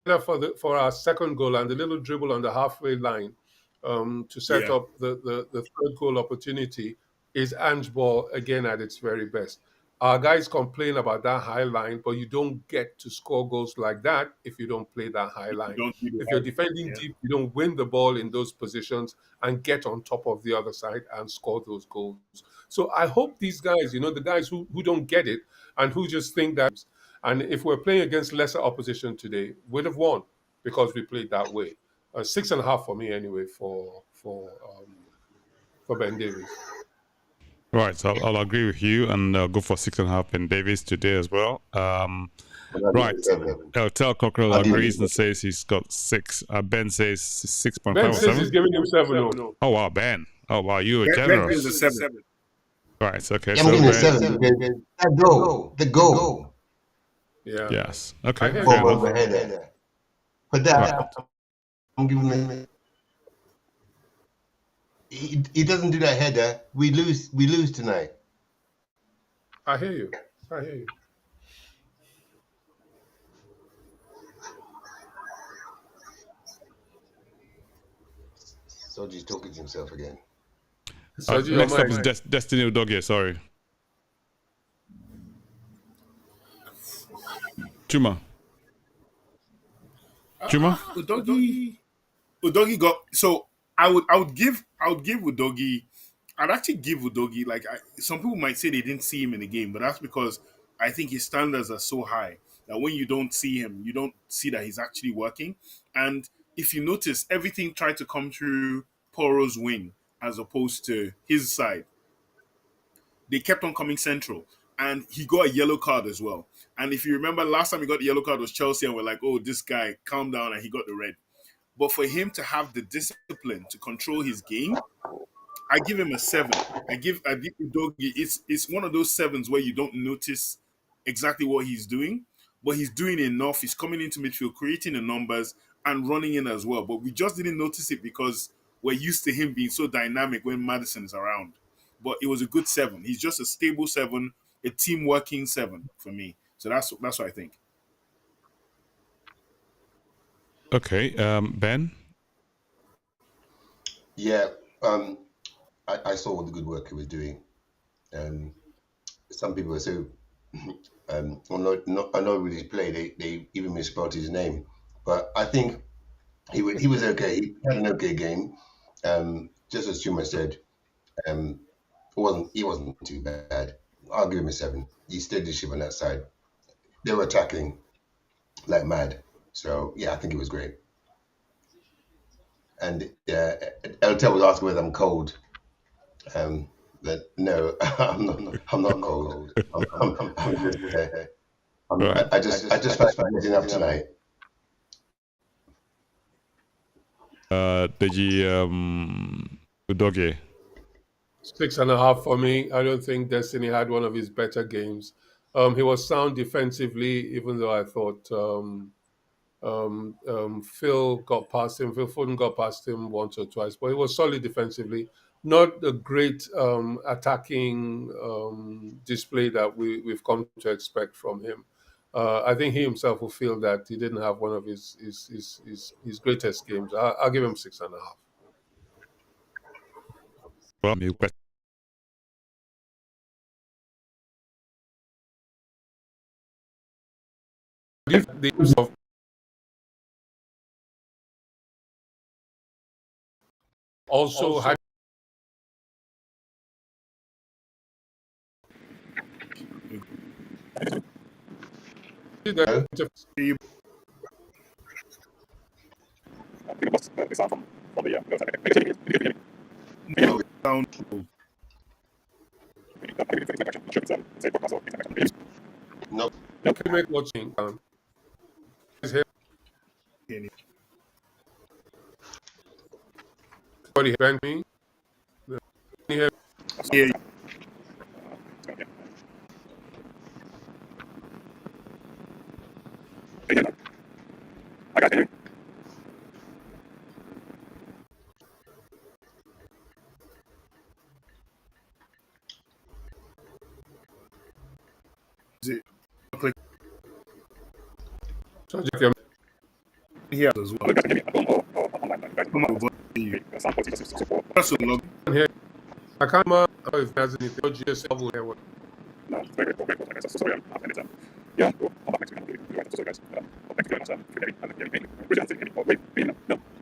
header for our second goal and the little dribble on the halfway line to set up the third goal opportunity is Ange ball again at its very best. Our guys complain about that high line, but you don't get to score goals like that if you don't play that high line. Don't do the If you're high- defending yeah. deep, you don't win the ball in those positions and get on top of the other side and score those goals. So I hope these guys, the guys who don't get it and who just think that, and if we're playing against lesser opposition today, we'd have won because we played that way. 6.5 for me anyway for Ben Davies. Right, so I'll agree with you and go for 6.5 in Davis today as well. Right, Tel Cockrell agrees and says he's got 6. Ben says 6.5 Ben or says 7. he's giving him 7. No. Oh wow, Ben! Oh wow, you are Ben generous. is a 7. Right, okay. Yeah, So I'm giving it Ben, 7 because that goal, the goal, Yeah. yes, okay, I hear fair you. goal enough. over header. But that, Right. I'm giving it. He doesn't do that header. We lose tonight. I hear you. Soji's talking to himself again. So do you Next up mind? is Destiny Udogie. Sorry, Chuma. Udogie got, so I would give Udogie, I'd actually give Udogie, like, some people might say they didn't see him in the game, but that's because I think his standards are so high that when you don't see him, you don't see that he's actually working. And if you notice, everything tried to come through Poro's wing as opposed to his side. They kept on coming central. And he got a yellow card as well. And if you remember, last time he got the yellow card was Chelsea, and we're like, oh, this guy, calm down, and he got the red. But for him to have the discipline to control his game, I give him a 7. I give Udogie, it's one of those 7s where you don't notice exactly what he's doing, but he's doing enough. He's coming into midfield, creating the numbers, and running in as well. But we just didn't notice it because we're used to him being so dynamic when Maddison is around. But it was a good 7. He's just a stable 7, a team working 7 for me. So that's what I think. Okay, Ben. Yeah, I saw all the good work he was doing. Some people are so I know with his play they even misspelled his name, but I think he was okay. He had an okay game. Just as Chuma said, he wasn't too bad. I'll give him a 7. He steadied the ship on that side. They were attacking like mad. So yeah, I think it was great. And Eltel was asking whether I'm cold. But no, I'm not cold. I just felt getting up tonight. Deji Udogie. 6.5 for me. I don't think Destiny had one of his better games. He was sound defensively, even though I thought Phil got past him. Phil Foden got past him once or twice, but he was solid defensively. Not a great attacking display that we've come to expect from him. I think he himself will feel that he didn't have one of his greatest games. I'll give him 6.5. Well, also had Down. No, ultimate watching. Everybody heard me? Yeah, click here as well. Come on, that's a log. Here, I can't remember if there's anything. GS level here. very, very important, guys. So sorry, I'm ended yeah, we'll come back next week. So guys, thank you very much. Good day, and yeah, wait, no.